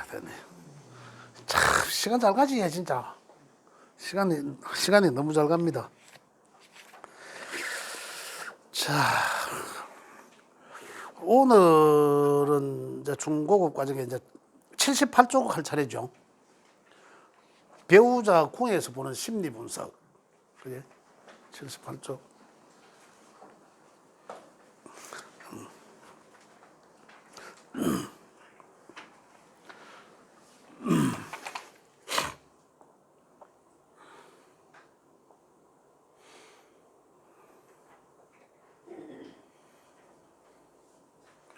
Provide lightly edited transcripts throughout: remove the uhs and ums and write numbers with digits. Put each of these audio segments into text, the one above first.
됐네. 참 시간 잘 가지 진짜. 시간이 너무 잘 갑니다. 자, 오늘은 이제 중고급 과정에 이제 78쪽 할 차례죠. 배우자 궁에서 보는 심리 분석. 그게 78쪽.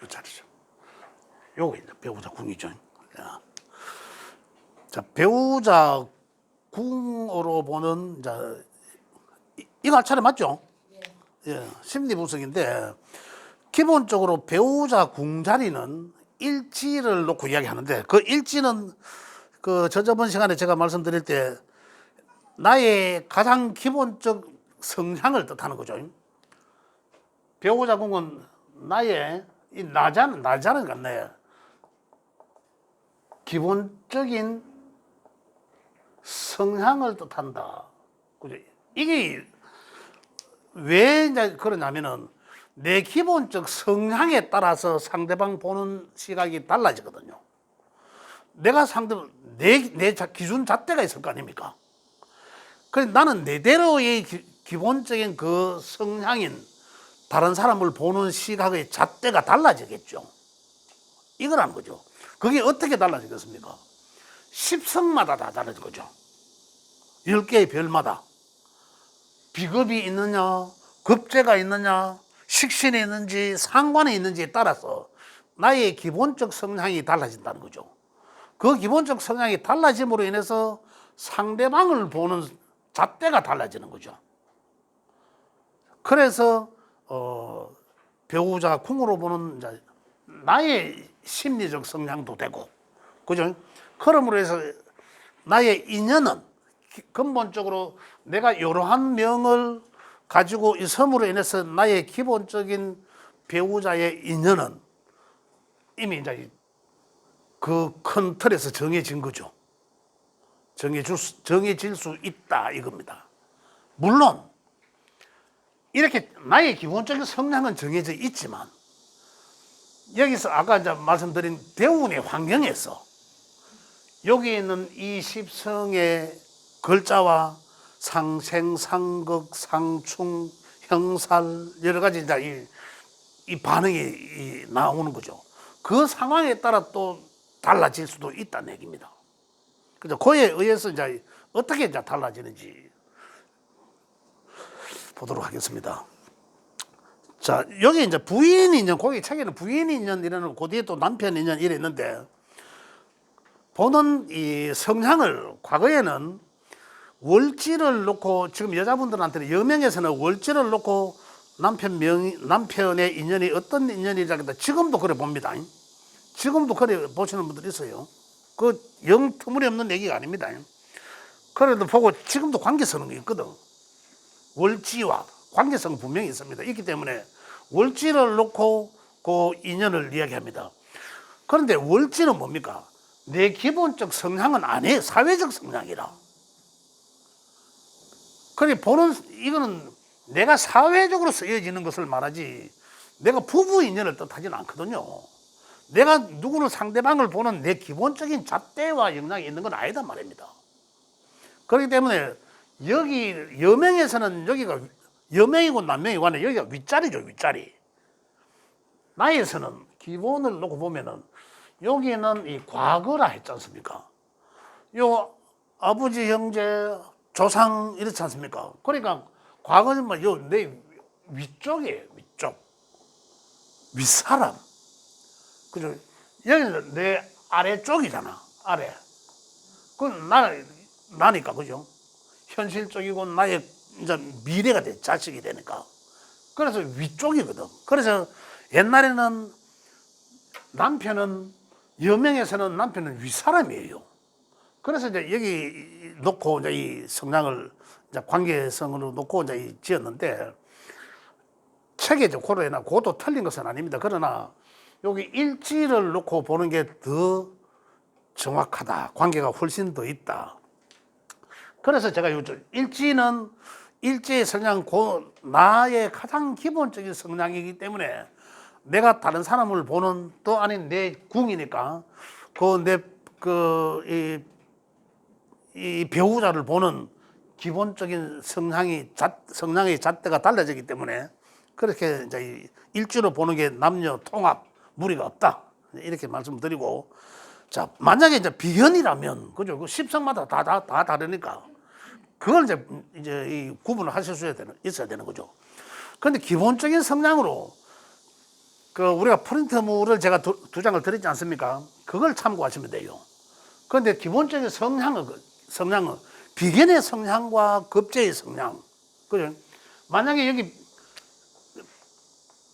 이 자리죠. 요거 이제 배우자 궁이죠. 자, 배우자 궁으로 보는 이제 이거 할 차례 맞죠? 예, 심리 분석인데 기본적으로 배우자 궁 자리는 일지를 놓고 이야기하는데 그 일지는 그 저번 시간에 제가 말씀드릴 때 나의 가장 기본적 성향을 뜻하는 거죠. 배우자 궁은 나의 이 나자는 같네. 기본적인 성향을 뜻한다. 그죠? 이게 왜 이제 그러냐면은 내 기본적 성향에 따라서 상대방 보는 시각이 달라지거든요. 내가 내 기준 잣대가 있을 거 아닙니까? 그래서 나는 내대로의 기본적인 그 성향인 다른 사람을 보는 시각의 잣대가 달라지겠죠. 이거라는 거죠. 그게 어떻게 달라지겠습니까? 십성마다 다 다른 거죠. 10개의 별마다. 비겁이 있느냐, 급제가 있느냐, 식신이 있는지, 상관이 있는지에 따라서 나의 기본적 성향이 달라진다는 거죠. 그 기본적 성향이 달라짐으로 인해서 상대방을 보는 잣대가 달라지는 거죠. 그래서 배우자 궁으로 보는 나의 심리적 성향도 되고, 그죠? 그러므로 해서 나의 인연은 근본적으로 내가 이러한 명을 가지고 있음으로 인해서 나의 기본적인 배우자의 인연은 이미 이제 그 큰 틀에서 정해진 거죠. 정해질 수 있다 이겁니다. 물론 이렇게 나의 기본적인 성향은 정해져 있지만 여기서 아까 이제 말씀드린 대운의 환경에서 여기 있는 이 십성의 글자와 상생, 상극, 상충, 형살 여러 가지 이제 이 반응이 나오는 거죠. 그 상황에 따라 또 달라질 수도 있다는 얘기입니다. 그죠? 그에 의해서 이제 어떻게 이제 달라지는지 보도록 하겠습니다. 자, 여기 이제 부인 인연, 거기 책에는 부인 인연이라는 그 뒤에 또 남편 인연 이래 있는데 보는 이 성향을 과거에는 월지를 놓고 지금 여자분들한테는 여명에서는 월지를 놓고 남편의 인연이 어떤 인연이라 했다. 지금도 그래 봅니다. 지금도 그래 보시는 분들 있어요. 그 영 터무니없는 얘기가 아닙니다. 그래도 보고 지금도 관계성이 있거든. 월지와 관계성 분명히 있습니다. 있기 때문에 월지를 놓고 그 인연을 이야기합니다. 그런데 월지는 뭡니까? 내 기본적 성향은 아니에요. 사회적 성향이라. 그래 보는 이거는 내가 사회적으로 쓰여지는 것을 말하지 내가 부부 인연을 뜻하지는 않거든요. 내가 누구는 상대방을 보는 내 기본적인 잣대와 영향이 있는 건 아니다 말입니다. 그렇기 때문에 여기 여명에서는 여기가 여명이고 남명이고 하는 여기가 윗자리죠. 윗자리. 나에서는 기본을 놓고 보면은 여기는 이 과거라 했지 않습니까? 요 아버지 형제 조상 이렇지 않습니까? 그러니까 과거는 뭐 요 내 위쪽이에요. 위쪽. 윗사람. 그죠? 여기는 내 아래쪽이잖아. 아래. 그건 나니까, 그죠? 현실적이고 나의 이제 미래가 돼. 자식이 되니까. 그래서 위쪽이거든. 그래서 옛날에는 남편은, 여명에서는 남편은 윗사람이에요. 그래서 이제 여기 놓고 이제 이 성향을 이제 관계성으로 놓고 이제 지었는데 책에 이제 고려해나 그것도 틀린 것은 아닙니다. 그러나 여기 일지를 놓고 보는 게 더 정확하다. 관계가 훨씬 더 있다. 그래서 제가 요즘 일지의 성향, 나의 가장 기본적인 성향이기 때문에 내가 다른 사람을 보는 또 아닌 내 궁이니까 이 배우자를 보는 기본적인 성향의 잣대가 달라지기 때문에 그렇게 이제 일지로 보는 게 남녀 통합 무리가 없다. 이렇게 말씀드리고, 자, 만약에 이제 비견이라면, 그죠? 그 십성마다 다 다르니까 그걸 이제 이 구분을 하실 수 있어야 되는 거죠. 그런데 기본적인 성향으로 우리가 프린트물을 제가 두 장을 드리지 않습니까? 그걸 참고하시면 돼요. 그런데 기본적인 성향은 비견의 성향과 급제의 성향. 그죠? 만약에 여기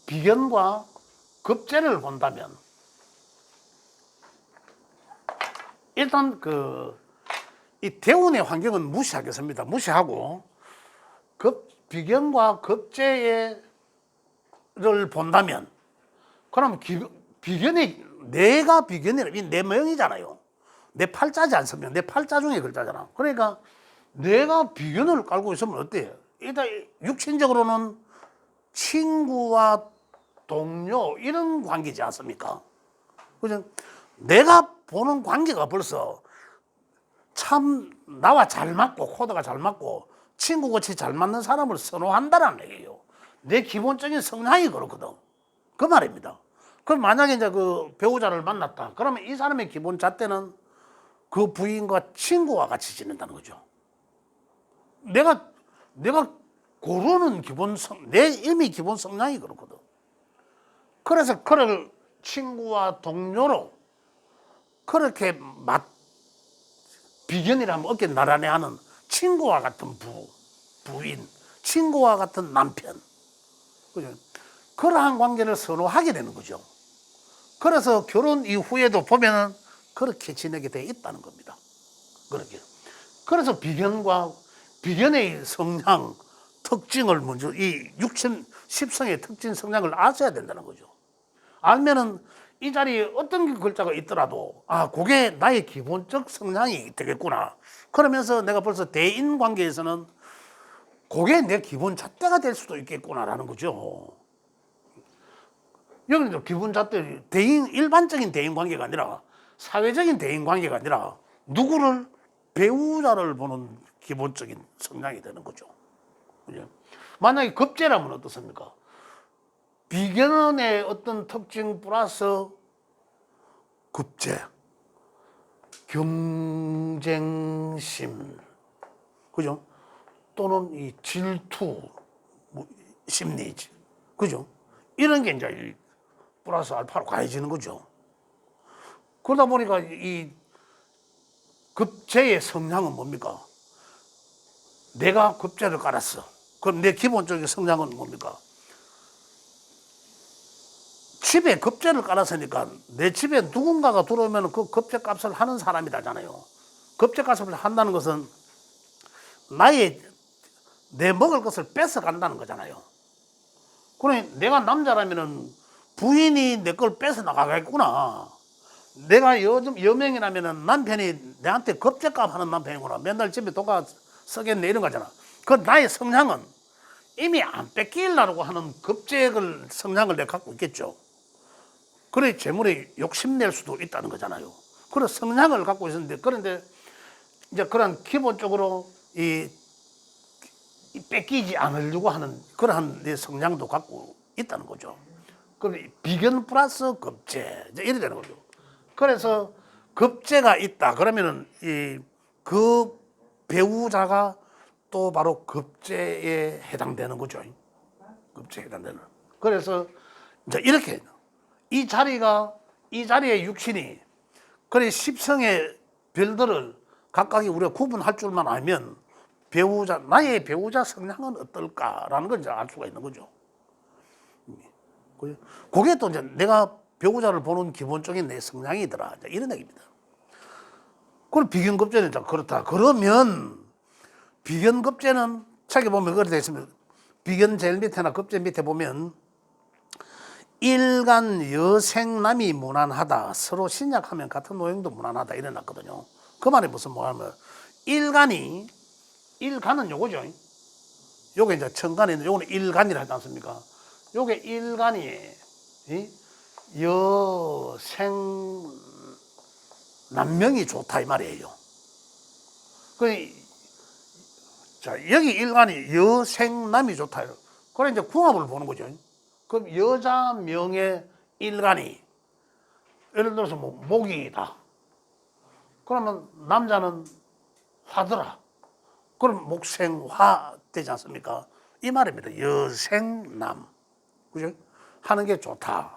비견과 급제를 본다면, 일단 이 대운의 환경은 무시하겠습니다. 무시하고 비견과 급제를 본다면, 그럼 내가 비견이라 내 모형이잖아요. 내 팔자지 않습니까? 내 팔자 중에 글자잖아. 그러니까 내가 비견을 깔고 있으면 어때요? 일단 육신적으로는 친구와 동료 이런 관계지 않습니까? 그죠? 내가 보는 관계가 벌써 참 나와 잘 맞고 코드가 잘 맞고 친구같이 잘 맞는 사람을 선호한다는 얘기예요. 내 기본적인 성향이 그렇거든. 그 말입니다. 그럼 만약에 이제 그 배우자를 만났다. 그러면 이 사람의 기본 잣대는 그 부인과 친구와 같이 지낸다는 거죠. 내가 고르는 내 이미 기본 성향이 그렇거든. 그래서 그를 친구와 동료로 그렇게 비견이라면 어깨 나란히 하는 친구와 같은 부인, 친구와 같은 남편. 그죠? 그러한 관계를 선호하게 되는 거죠. 그래서 결혼 이후에도 보면은 그렇게 지내게 돼 있다는 겁니다. 그렇게. 그래서 비견의 성향, 특징을 먼저 이 십성의 특징 성향을 아셔야 된다는 거죠. 알면은 이 자리에 어떤 글자가 있더라도 그게 나의 기본적 성향이 되겠구나. 그러면서 내가 벌써 대인 관계에서는 그게 내 기본 잣대가 될 수도 있겠구나라는 거죠. 여기는 기본 잣대, 일반적인 대인 관계가 아니라 사회적인 대인 관계가 아니라 누구를 배우자를 보는 기본적인 성향이 되는 거죠. 그죠? 만약에 급제라면 어떻습니까? 비견의 어떤 특징 플러스 급제, 경쟁심, 그죠? 또는 이 질투, 심리지, 그죠? 이런 게 이제 플러스 알파로 가해지는 거죠. 그러다 보니까 이 급제의 성향은 뭡니까? 내가 급제를 깔았어. 그럼 내 기본적인 성향은 뭡니까? 집에 급제를 깔았으니까 내 집에 누군가가 들어오면 그 급제 값을 하는 사람이 되잖아요. 급제 값을 한다는 것은 내 먹을 것을 뺏어 간다는 거잖아요. 그러니 내가 남자라면은 부인이 내 걸 뺏어 나가겠구나. 내가 여명이라면은 남편이 내한테 급제값 하는 남편이구나. 맨날 집에 도가 쓰겠네 이런 거잖아. 그 나의 성향은 이미 안 뺏기려고 하는 급제의 성향을 내가 갖고 있겠죠. 그래 재물에 욕심낼 수도 있다는 거잖아요. 그런 성향을 갖고 있었는데, 그런데 이제 그런 기본적으로 이 뺏기지 않으려고 하는 그러한 내 성향도 갖고 있다는 거죠. 그럼 비견 플러스 급제 이래 되는 거죠. 그래서 급제가 있다 그러면은 그 배우자가 또 바로 급제에 해당되는 거죠. 급제에 해당되는. 그래서 이제 이렇게 이 자리의 육신이 그래 십성의 별들을 각각이 우리가 구분할 줄만 알면 나의 배우자 성향은 어떨까라는 걸 이제 알 수가 있는 거죠. 그게 또 이제 내가 배우자를 보는 기본적인 내 성향이더라. 이런 얘기입니다. 그럼 비견급제는 그렇다. 그러면 비견급제는 책에 보면 그렇게 되어 있습니다. 비견 제일 밑에나 급제 밑에 보면 일간 여생남이 무난하다. 서로 신약하면 같은 노형도 무난하다. 이래놨거든요. 그 말이 무슨 뭐냐면 일간이 일간은 요거죠. 요게 이제 천간이 있는데 요거는 일간이라 하지 않습니까? 요게 일간이 여생남명이 좋다 이 말이에요. 자, 여기 일간이 여생남이 좋다. 그래 이제 궁합을 보는 거죠. 그럼 여자 명의 일간이 예를 들어서 뭐 목이다. 그러면 남자는 화더라. 그럼 목생화 되지 않습니까? 이 말입니다. 여생남. 그죠? 하는 게 좋다.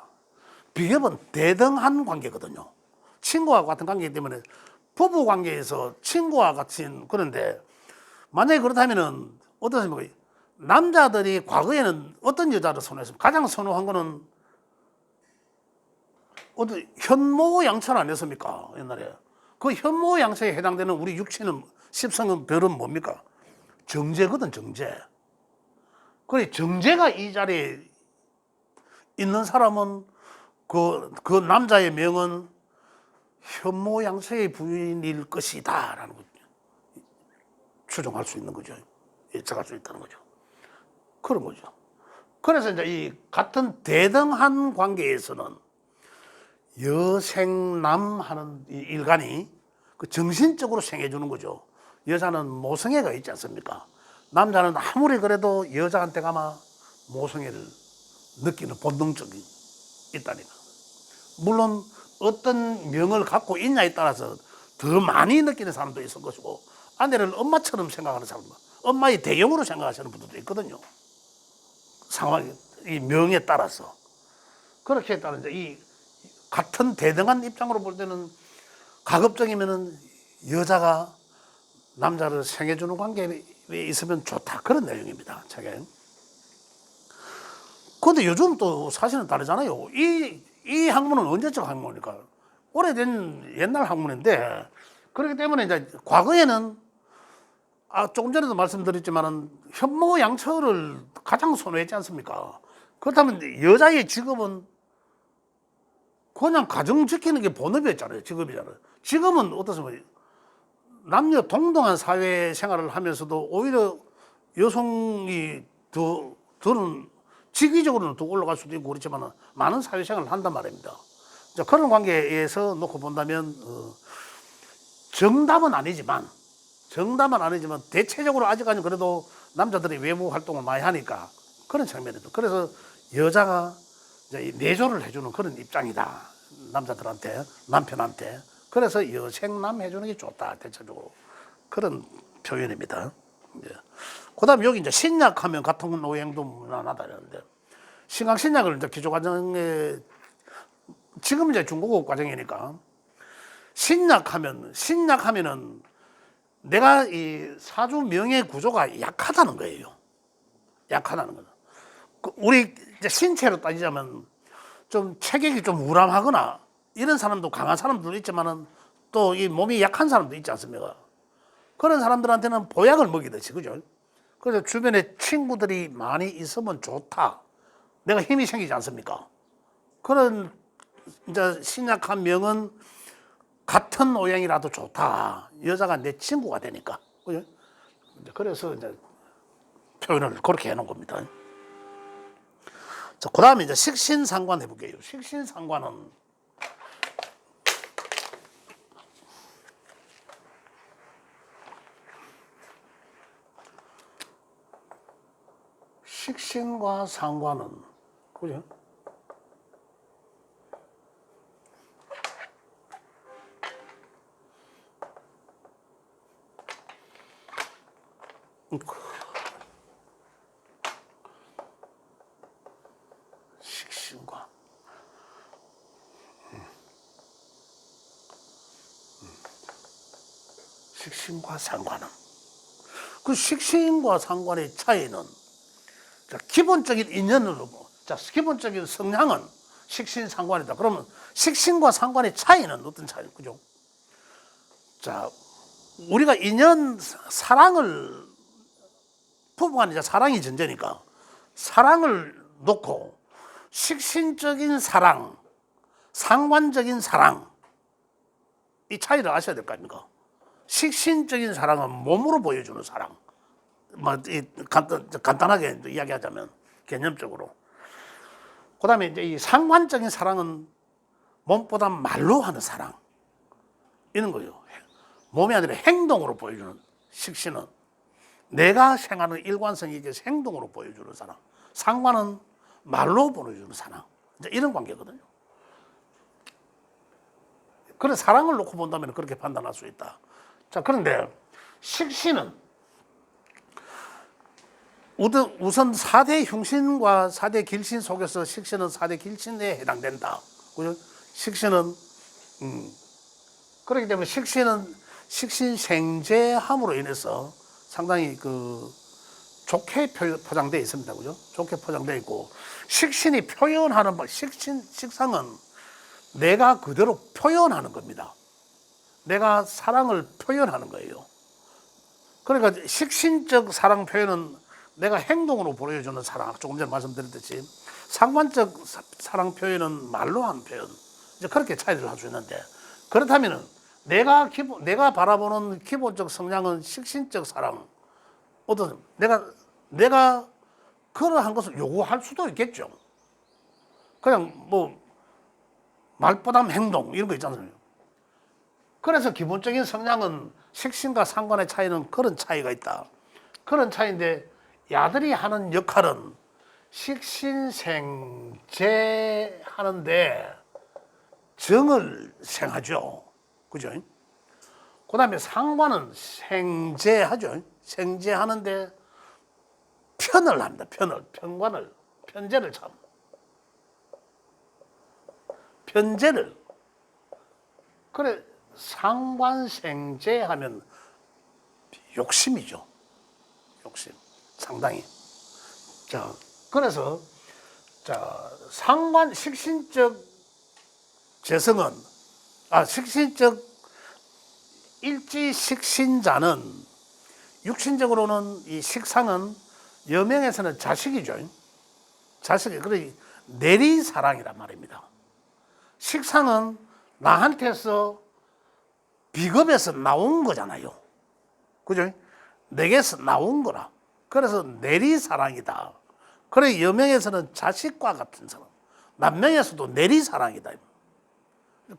비교는 대등한 관계거든요. 친구와 같은 관계이기 때문에 부부 관계에서 친구와 같은 그런데 만약에 그렇다면은 어떻습니까? 남자들이 과거에는 어떤 여자를 선호했습니까? 가장 선호한 거는 어떤 현모양처 아니었습니까? 옛날에. 그 현모양처에 해당되는 우리 육신은 십성은 별은 뭡니까? 정제거든, 정제. 그래, 정제가 이 자리에 있는 사람은 그 남자의 명은 현모양처의 부인일 것이다. 라는 거죠. 추정할 수 있는 거죠. 예측할 수 있다는 거죠. 그런 거죠. 그래서 이제 이 같은 대등한 관계에서는 여생남 하는 이 일간이 그 정신적으로 생해주는 거죠. 여자는 모성애가 있지 않습니까? 남자는 아무리 그래도 여자한테 가면 모성애를 느끼는 본능적이 있다니까. 물론 어떤 명을 갖고 있냐에 따라서 더 많이 느끼는 사람도 있을 것이고 아내를 엄마처럼 생각하는 사람도 엄마의 대형으로 생각하시는 분들도 있거든요. 상황, 이 명에 따라서. 그렇게 따라 이제 이 같은 대등한 입장으로 볼 때는 가급적이면은 여자가 남자를 생해주는 관계에 있으면 좋다. 그런 내용입니다. 책에. 근데 요즘 또 사실은 다르잖아요. 이 학문은 언제적 학문입니까? 오래된 옛날 학문인데 그렇기 때문에 이제 과거에는 조금 전에도 말씀드렸지만은 현모양처를 가장 선호했지 않습니까? 그렇다면 여자의 직업은 그냥 가정 지키는 게 본업이었잖아요. 직업이잖아요. 지금은 어떻습니까? 남녀 동등한 사회 생활을 하면서도 오히려 여성이 더는 직위적으로는 더 올라갈 수도 있고 그렇지만 많은 사회 생활을 한단 말입니다. 자, 그런 관계에서 놓고 본다면 정답은 아니지만 대체적으로 아직까지는 그래도 남자들이 외부 활동을 많이 하니까 그런 측면에도 그래서 여자가 이제 내조를 해주는 그런 입장이다. 남자들한테 남편한테 그래서 여생남 해주는 게 좋다. 대체적으로 그런 표현입니다. 그다음 여기 이제 신약하면 같은 노행도 무난하다 이러는데 신앙신약을 이제 기초 과정에 지금 이제 중국어 과정이니까 신약하면은 내가 이 사주 명의 구조가 약하다는 거예요. 약하다는 거죠. 우리 이제 신체로 따지자면 좀 체격이 좀 우람하거나 이런 사람도 강한 사람들도 있지만은 또 이 몸이 약한 사람도 있지 않습니까? 그런 사람들한테는 보약을 먹이듯이 그죠? 그래서 주변에 친구들이 많이 있으면 좋다. 내가 힘이 생기지 않습니까? 그런 이제 신약한 명은 같은 모양이라도 좋다. 여자가 내 친구가 되니까. 그죠? 그래서 이제 표현을 그렇게 해놓은 겁니다. 자, 그 다음에 이제 식신상관 해볼게요. 식신상관은 식신과 상관은 그죠? 식신과 식신과 상관은 그 식신과 상관의 차이는 자, 기본적인 인연으로 자, 기본적인 성향은 식신상관이다. 그러면 식신과 상관의 차이는 어떤 차이죠? 그죠? 자, 우리가 인연 사랑을 부부간에 사랑이 전제니까 사랑을 놓고 식신적인 사랑, 상관적인 사랑, 이 차이를 아셔야 될 거 아닙니까? 식신적인 사랑은 몸으로 보여주는 사랑. 간단하게 이야기하자면 개념적으로. 그다음에 이제 이 상관적인 사랑은 몸보다 말로 하는 사랑. 이런 거예요. 몸이 아니라 행동으로 보여주는 식신은 내가 생하는 일관성이 이게 행동으로 보여주는 사랑. 상관은 말로 보여주는 사랑. 이제 이런 관계거든요. 그래 사랑을 놓고 본다면 그렇게 판단할 수 있다. 자, 그런데 식신은 우선 4대 흉신과 4대 길신 속에서 식신은 4대 길신에 해당된다. 그죠? 식신은 그렇기 때문에 식신은 식신생재함으로 인해서 상당히 좋게 포장되어 있습니다. 그죠? 좋게 포장되어 있고 식신이 표현하는 식상은 내가 그대로 표현하는 겁니다. 내가 사랑을 표현하는 거예요. 그러니까 식신적 사랑 표현은 내가 행동으로 보여주는 사랑, 조금 전에 말씀드렸듯이 상관적 사랑 표현은 말로 하는 표현. 이제 그렇게 차이를 할 수 있는데 그렇다면 내가 바라보는 기본적 성향은 식신적 사랑. 어떤 내가 그러한 것을 요구할 수도 있겠죠. 그냥 뭐 말보담 행동 이런 거 있잖아요. 그래서 기본적인 성향은 식신과 상관의 차이는 그런 차이가 있다. 그런 차이인데 야들이 하는 역할은 식신생재 하는데 정을 생하죠. 그죠? 그 다음에 상관은 생재하죠. 생재하는데 편을 합니다. 편제를 참. 편제를. 그래, 상관생재 하면 욕심이죠. 욕심. 상당히. 자, 그래서, 식신적 재성은, 식신적 일지식신자는 육신적으로는 이 식상은 여명에서는 자식이죠. 자식이, 그래, 내리사랑이란 말입니다. 식상은 나한테서 비겁에서 나온 거잖아요. 그죠? 내게서 나온 거라. 그래서 내리사랑이다. 그래, 여명에서는 자식과 같은 사람. 남명에서도 내리사랑이다.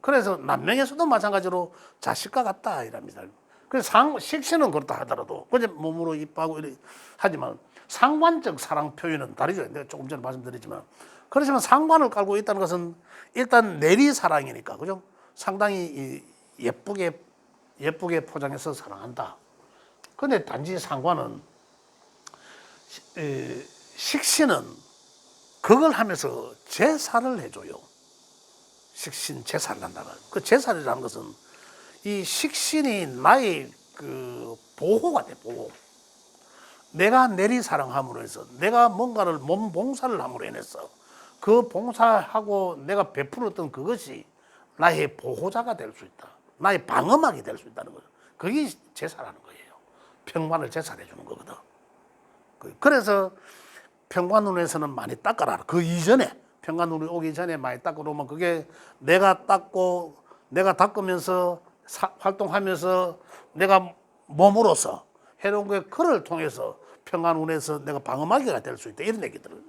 그래서 남명에서도 마찬가지로 자식과 같다. 이랍니다. 그래서 식신은 그렇다 하더라도, 그저 몸으로 이뻐하고 하지만 상관적 사랑 표현은 다르죠. 내가 조금 전에 말씀드렸지만. 그렇지만 상관을 깔고 있다는 것은 일단 내리사랑이니까, 그죠? 상당히 예쁘게 포장해서 사랑한다. 근데 단지 상관은, 식신은 그걸 하면서 제사를 해줘요. 식신 제사를 한다가. 그 제사라는 것은 이 식신이 나의 보호가 돼, 보호. 내가 내리사랑함으로 해서 내가 뭔가를 몸 봉사를 함으로 인해서 그 봉사하고 내가 베풀었던 그것이 나의 보호자가 될 수 있다. 나의 방어막이 될 수 있다는 거죠. 그게 제사라는 거예요. 평관을 제사해 주는 거거든. 그래서 평관운에서는 많이 닦아라. 그 이전에 평관운이 오기 전에 많이 닦아놓으면 그게 내가 닦고 내가 닦으면서 활동하면서 내가 몸으로서 해놓은 게 그를 통해서 평관운에서 내가 방어막이가 될 수 있다. 이런 얘기들을.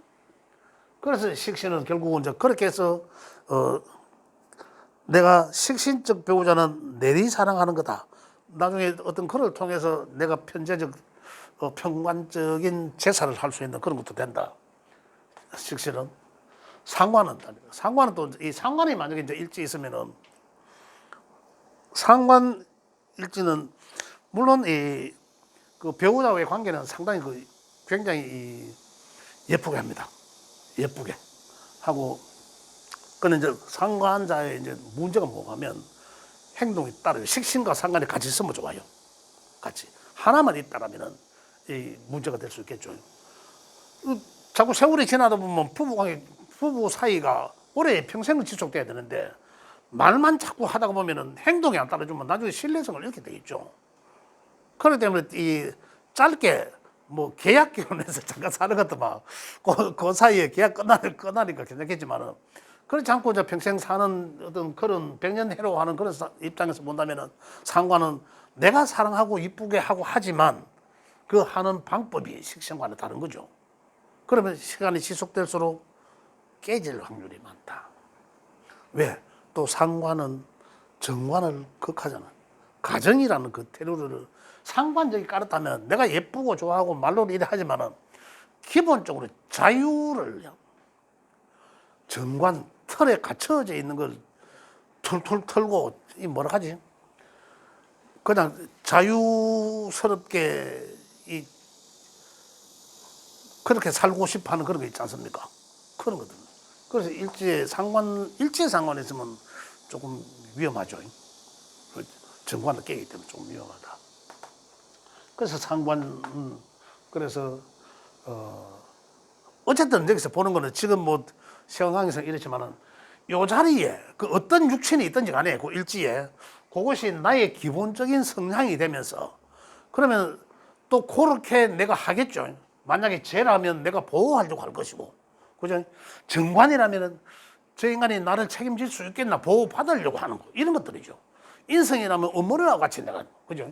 그래서 식신은 결국은 이제 그렇게 해서 내가 식신적 배우자는 내리사랑하는 거다. 나중에 어떤 그를 통해서 내가 편제적 평관적인 제사를 할 수 있는 그런 것도 된다. 식신은. 상관은 또 이 상관이 만약에 이제 일지 있으면은 상관 일지는 물론 그 배우자와의 관계는 상당히 굉장히 예쁘게 합니다. 예쁘게 하고, 그는 이제 상관자의 이제 문제가 뭐냐면 행동이 따라요. 식신과 상관이 같이 있으면 좋아요. 같이 하나만 있다라면은 이 문제가 될 수 있겠죠. 자꾸 세월이 지나다 보면 부부 사이가 오래 평생을 지속돼야 되는데 말만 자꾸 하다가 보면은 행동이 안 따라주면 나중에 신뢰성을 잃게 되겠죠. 그렇기 때문에 이 짧게 뭐 계약 결혼해서 잠깐 사는 것도 막그 사이에 계약 끝나니까 괜찮겠지만은 그렇지 않고 이제 평생 사는 어떤 그런 백년해로하는 그런 입장에서 본다면은 상관은 내가 사랑하고 이쁘게 하고 하지만 그 하는 방법이 식생과는 다른 거죠. 그러면 시간이 지속될수록 깨질 확률이 많다. 왜? 또 상관은 정관을 극하잖아. 가정이라는 그 테두리를 상관적이 깔았다면 내가 예쁘고 좋아하고 말로 이래 하지만은 기본적으로 자유를 정관 틀에 갇혀져 있는 걸 툴툴 털고 이 뭐라 하지? 그냥 자유스럽게 이 그렇게 살고 싶어하는 그런 게 있지 않습니까? 그런 거든. 그래서 일지에 상관 있으면 조금 위험하죠. 정관을 깨기 때문에 좀 위험하다. 그래서 그래서 어쨌든 여기서 보는 거는 지금 뭐 시간관계상 이렇지만은 요 자리에 그 어떤 육신이 있든지 간에 그 일지에 그것이 나의 기본적인 성향이 되면서 그러면 또 그렇게 내가 하겠죠. 만약에 죄라면 내가 보호하려고 할 것이고, 그죠? 정관이라면은 저 인간이 나를 책임질 수 있겠나 보호받으려고 하는 거 이런 것들이죠. 인성이라면 어머니와 같이 내가, 그죠?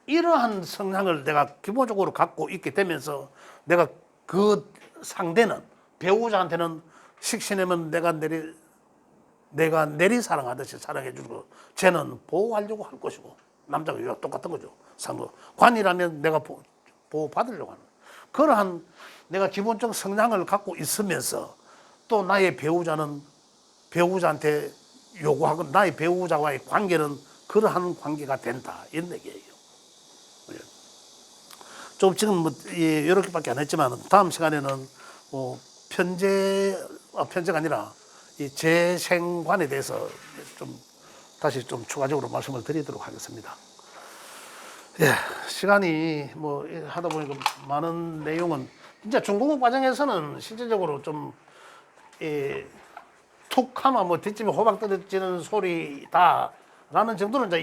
이러한 성향을 내가 기본적으로 갖고 있게 되면서 내가 그 상대는 배우자한테는 식신하면 내가 내리 사랑하듯이 사랑해 주고 쟤는 보호하려고 할 것이고 남자가 여자 똑같은 거죠. 관이라면 내가 보호받으려고 하는 그러한 내가 기본적 성향을 갖고 있으면서 또 나의 배우자한테 요구하고 나의 배우자와의 관계는 그러한 관계가 된다 이런 얘기예요. 좀 지금 뭐 이렇게밖에 안 했지만 다음 시간에는 편제가 아니라 이 재생관에 대해서 좀 다시 좀 추가적으로 말씀을 드리도록 하겠습니다. 예, 시간이 뭐 하다 보니까 많은 내용은 진짜 중공업 과정에서는 실질적으로 좀 툭하면 뭐 뒷집에 호박 떨어지는 소리다라는 정도는 이제